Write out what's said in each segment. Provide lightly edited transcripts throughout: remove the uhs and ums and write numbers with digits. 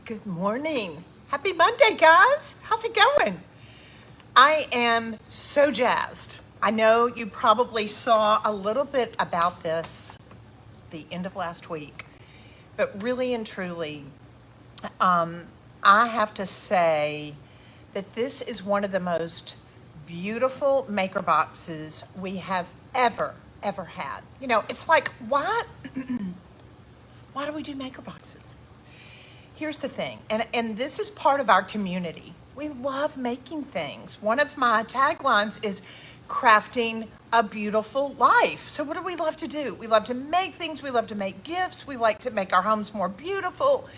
Good morning. Happy Monday, guys. How's it going? I am so jazzed. I know you probably saw a little bit about this the end of last week, but really and truly, I have to say that this is one of the most beautiful maker boxes we have ever had. You know, it's like, why do we do maker boxes? Here's the thing, and this is part of our community. We love making things. One of my taglines is crafting a beautiful life. So what do we love to do? We love to make things. We love to make gifts. We like to make our homes more beautiful.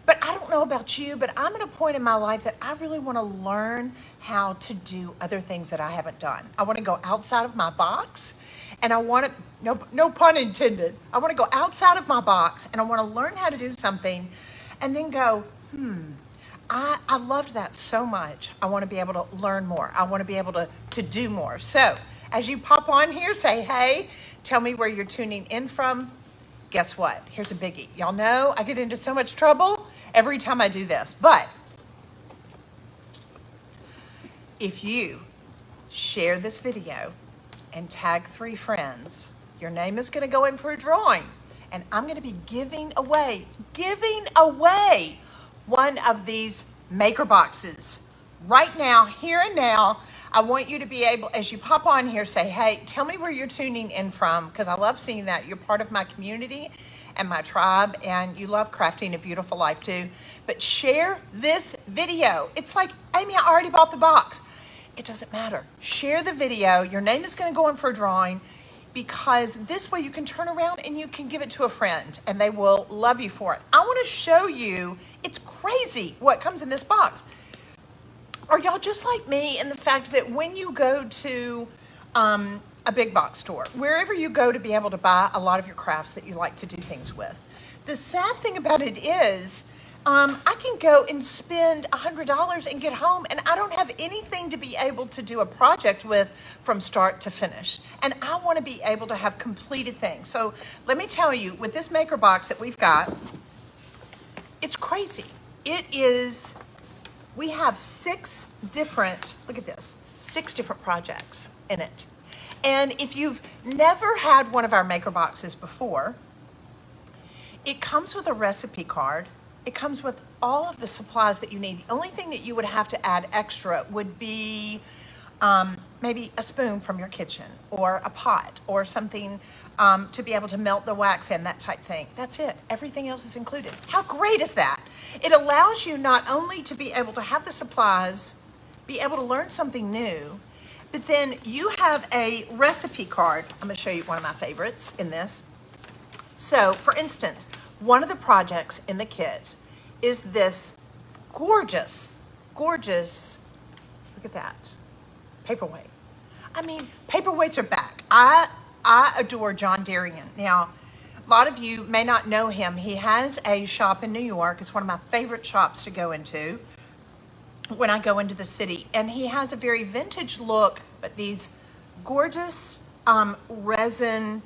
But I don't know about you, but I'm at a point in my life that I really want to learn how to do other things that I haven't done. I want to go outside of my box, and I want to, no pun intended, I want to go outside of my box and I want to learn how to do something and then go, I loved that so much. I want to be able to learn more. I want to be able to do more. So as you pop on here, say, hey, tell me where you're tuning in from. Guess what? Here's a biggie. Y'all know I get into so much trouble every time I do this. But if you share this video and tag 3 friends, your name is going to go in for a drawing. And I'm going to be giving away one of these maker boxes right now, here and now. I want you to be able, as you pop on here, say, hey, tell me where you're tuning in from, because I love seeing that. You're part of my community and my tribe, and you love crafting a beautiful life too. But share this video. It's like, Amy, I already bought the box. It doesn't matter. Share the video. Your name is going to go in for a drawing, because this way you can turn around and you can give it to a friend and they will love you for it. I want to show you, it's crazy what comes in this box. Are y'all just like me in the fact that when you go to a big box store, wherever you go to be able to buy a lot of your crafts that you like to do things with, the sad thing about it is I can go and spend $100 and get home and I don't have anything to be able to do a project with from start to finish. And I want to be able to have completed things. So let me tell you, with this maker box that we've got, it's crazy. It is, we have 6 different, look at this, 6 different projects in it. And if you've never had one of our maker boxes before, it comes with a recipe card. It comes with all of the supplies that you need. The only thing that you would have to add extra would be maybe a spoon from your kitchen or a pot or something to be able to melt the wax in, that type thing. That's it. Everything else is included. How great is that? It allows you not only to be able to have the supplies, be able to learn something new, but then you have a recipe card. I'm going to show you one of my favorites in this. So, for instance, one of the projects in the kit is this gorgeous, look at that, paperweight. I mean, paperweights are back. I adore John Darien. Now, a lot of you may not know him. He has a shop in New York. It's one of my favorite shops to go into when I go into the city. And he has a very vintage look, but these gorgeous resin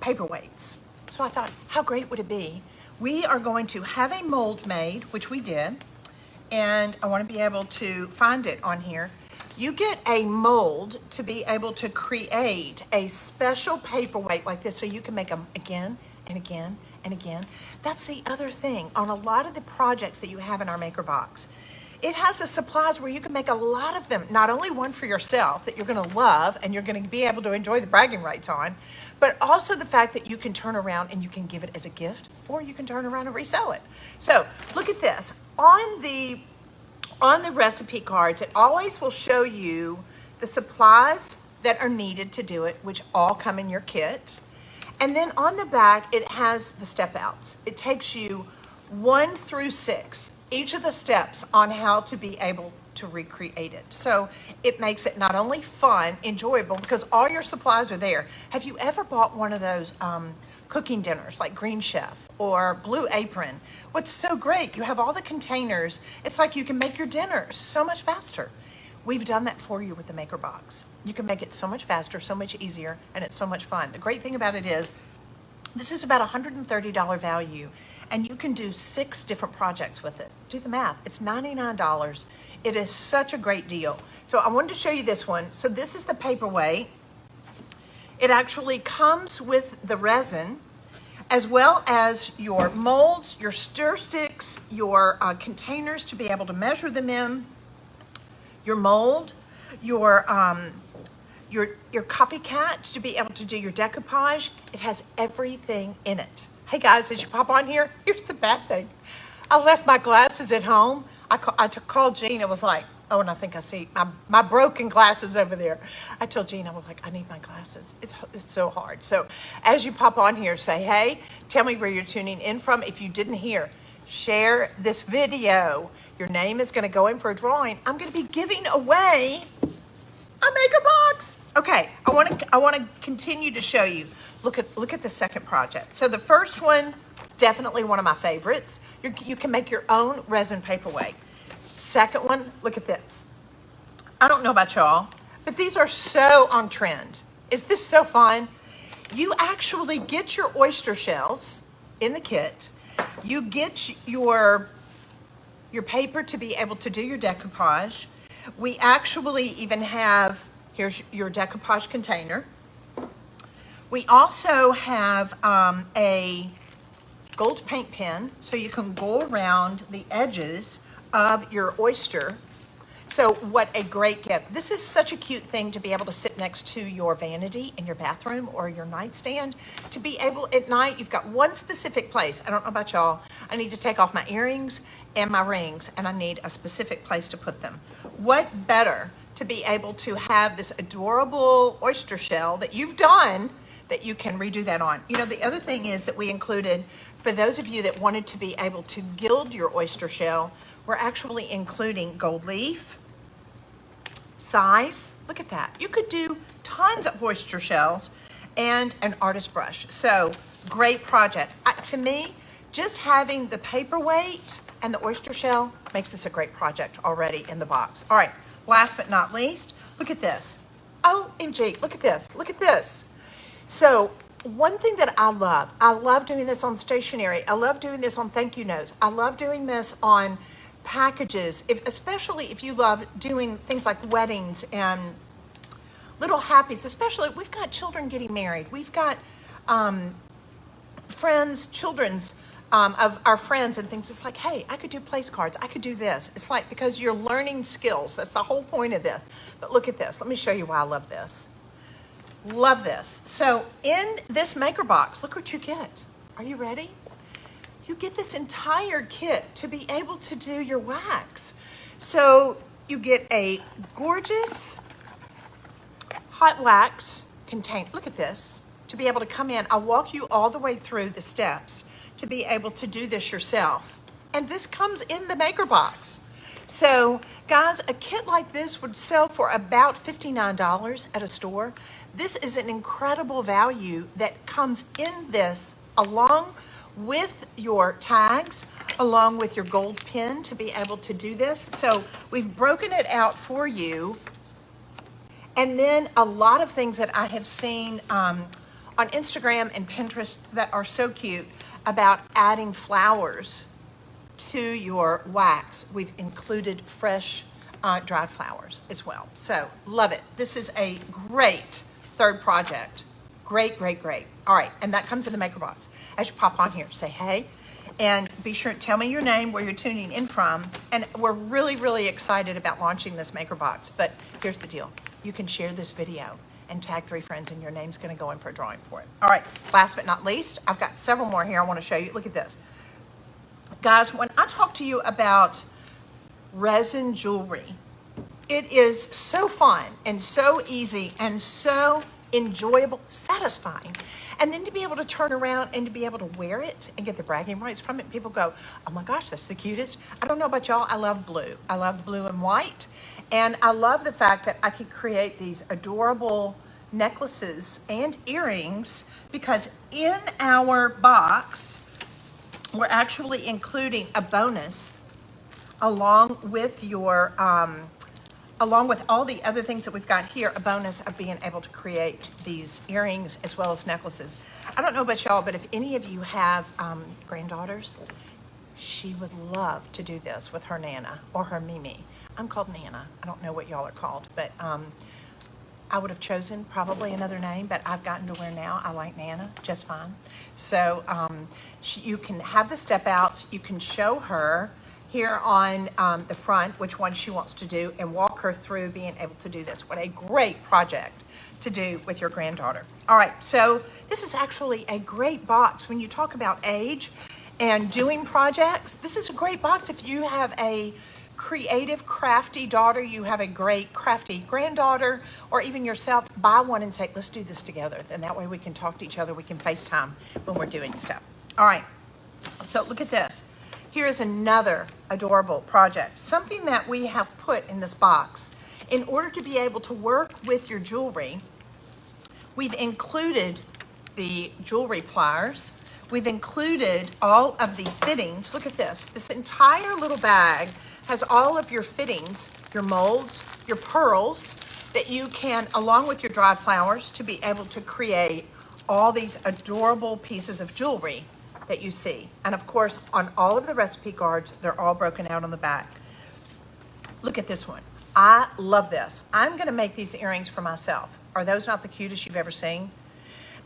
paperweights. So I thought, how great would it be? We are going to have a mold made, which we did, and I want to be able to find it on here. You get a mold to be able to create a special paperweight like this so you can make them again and again and again. That's the other thing on a lot of the projects that you have in our maker box. It has the supplies where you can make a lot of them, not only one for yourself that you're going to love and you're going to be able to enjoy the bragging rights on, but also the fact that you can turn around and you can give it as a gift, or you can turn around and resell it. So look at this. On the recipe cards, it always will show you the supplies that are needed to do it, which all come in your kit. And then on the back, it has the step outs. It takes you 1 through 6, each of the steps on how to be able to recreate it. So it makes it not only fun, enjoyable, because all your supplies are there. Have you ever bought one of those cooking dinners like Green Chef or Blue Apron? What's so great, you have all the containers. It's like you can make your dinner so much faster. We've done that for you with the Maker Box. You can make it so much faster, so much easier, and it's so much fun. The great thing about it is This is about $130 value, and you can do 6 different projects with it. Do the math. It's $99. It is such a great deal. So I wanted to show you this one. So this is the paperweight. It actually comes with the resin, as well as your molds, your stir sticks, your containers to be able to measure them in, your mold, your copycat to be able to do your decoupage. It has everything in it. Hey guys, as you pop on here, here's the bad thing. I left my glasses at home. I called Jean. It was like, oh, and I think I see my broken glasses over there. I told Jean, I was like, I need my glasses. It's so hard. So as you pop on here, say, hey, tell me where you're tuning in from. If you didn't hear, share this video. Your name is going to go in for a drawing. I'm going to be giving away a maker box. Okay, I want to continue to show you. Look at the second project. So the first one, definitely one of my favorites. You can make your own resin paperweight. Second one, look at this. I don't know about y'all, but these are so on trend. Is this so fun? You actually get your oyster shells in the kit. You get your paper to be able to do your decoupage. We actually even have, here's your decoupage container. We also have a gold paint pen, so you can go around the edges of your oyster. So what a great gift. This is such a cute thing to be able to sit next to your vanity in your bathroom or your nightstand. To be able at night, you've got one specific place. I don't know about y'all. I need to take off my earrings and my rings, and I need a specific place to put them. What better to be able to have this adorable oyster shell that you've done that you can redo that on. You know, the other thing is that we included, for those of you that wanted to be able to gild your oyster shell, we're actually including gold leaf, size. Look at that. You could do tons of oyster shells and an artist brush. So great project. To me, just having the paperweight and the oyster shell makes this a great project already in the box. All right, last but not least, look at this. OMG, look at this, look at this. So one thing that I love doing this on stationery. I love doing this on thank you notes. I love doing this on packages, especially if you love doing things like weddings and little happies, especially we've got children getting married. We've got children's of our friends and things. It's like, hey, I could do place cards. I could do this. It's like, because you're learning skills. That's the whole point of this. But look at this. Let me show you why I love this. Love this. So in this maker box, look what you get. Are you ready? You get this entire kit to be able to do your wax. So you get a gorgeous hot wax container. Look at this. To be able to come in, I'll walk you all the way through the steps to be able to do this yourself. And this comes in the maker box. So guys, a kit like this would sell for about $59 at a store. This is an incredible value that comes in this along with your tags, along with your gold pin to be able to do this. So we've broken it out for you. And then a lot of things that I have seen on Instagram and Pinterest that are so cute about adding flowers to your wax. We've included fresh dried flowers as well. So love it. This is a great third project. Great, great, great. All right, and that comes in the maker box. As you pop on here, say hey, and be sure to tell me your name, where you're tuning in from. And we're really, really excited about launching this maker box. But here's the deal. You can share this video and tag 3 friends, and your name's gonna go in for a drawing for it. All right, last but not least, I've got several more here I wanna show you. Look at this. Guys, when I talk to you about resin jewelry, it is so fun and so easy and so enjoyable, satisfying. And then to be able to turn around and to be able to wear it and get the bragging rights from it, people go, oh my gosh, that's the cutest. I don't know about y'all, I love blue. I love blue and white. And I love the fact that I could create these adorable necklaces and earrings, because in our box, we're actually including a bonus along with your along with all the other things that we've got here, a bonus of being able to create these earrings as well as necklaces. I don't know about y'all, but if any of you have granddaughters, she would love to do this with her Nana or her Mimi. I'm called Nana. I don't know what y'all are called, but I would have chosen probably another name, but I've gotten to where now I like Nana just fine. So you can have the step outs. You can show her here on the front which one she wants to do and walk her through being able to do this. What a great project to do with your granddaughter. All right, so this is actually a great box when you talk about age and doing projects. This is a great box if you have a creative, crafty daughter, you have a great crafty granddaughter, or even yourself. Buy one and say, let's do this together. And that way we can talk to each other, we can FaceTime when we're doing stuff. All right, so look at this. Here is another adorable project, something that we have put in this box. In order to be able to work with your jewelry, we've included the jewelry pliers. We've included all of the fittings. Look at this. This entire little bag has all of your fittings, your molds, your pearls that you can, along with your dried flowers, to be able to create all these adorable pieces of jewelry that you see. And of course, on all of the recipe cards, they're all broken out on the back. Look at this one. I love this. I'm gonna make these earrings for myself. Are those not the cutest you've ever seen?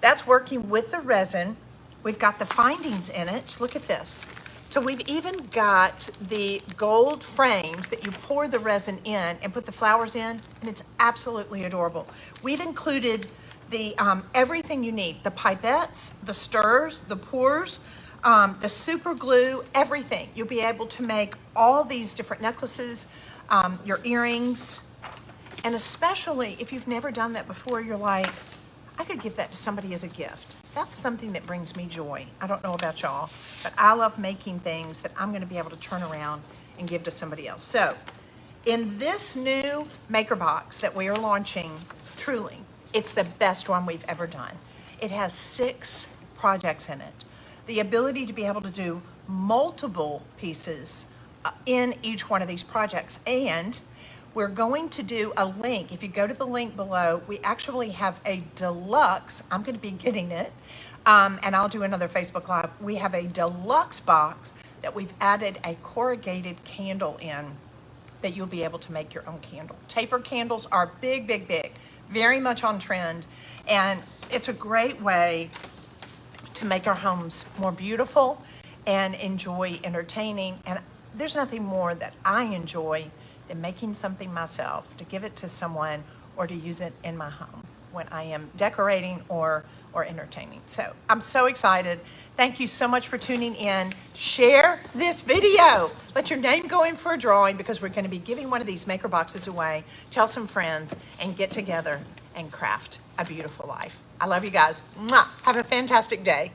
That's working with the resin. We've got the findings in it. Look at this. So we've even got the gold frames that you pour the resin in and put the flowers in, and it's absolutely adorable. We've included the everything you need, the pipettes, the stirs, the pours, the super glue, everything. You'll be able to make all these different necklaces, your earrings, and especially if you've never done that before, you're like, I could give that to somebody as a gift. That's something that brings me joy. I don't know about y'all, but I love making things that I'm gonna be able to turn around and give to somebody else. So in this new maker box that we are launching, truly, it's the best one we've ever done. It has 6 projects in it. The ability to be able to do multiple pieces in each one of these projects. And we're going to do a link. If you go to the link below, we actually have a deluxe, I'm gonna be getting it, and I'll do another Facebook Live. We have a deluxe box that we've added a corrugated candle in that you'll be able to make your own candle. Taper candles are big, big, big, very much on trend. And it's a great way to make our homes more beautiful and enjoy entertaining. And there's nothing more that I enjoy than making something myself, to give it to someone or to use it in my home when I am decorating or entertaining. So I'm so excited. Thank you so much for tuning in. Share this video. Let your name go in for a drawing because we're going to be giving one of these maker boxes away. Tell some friends and get together and craft a beautiful life. I love you guys. Mwah. Have a fantastic day.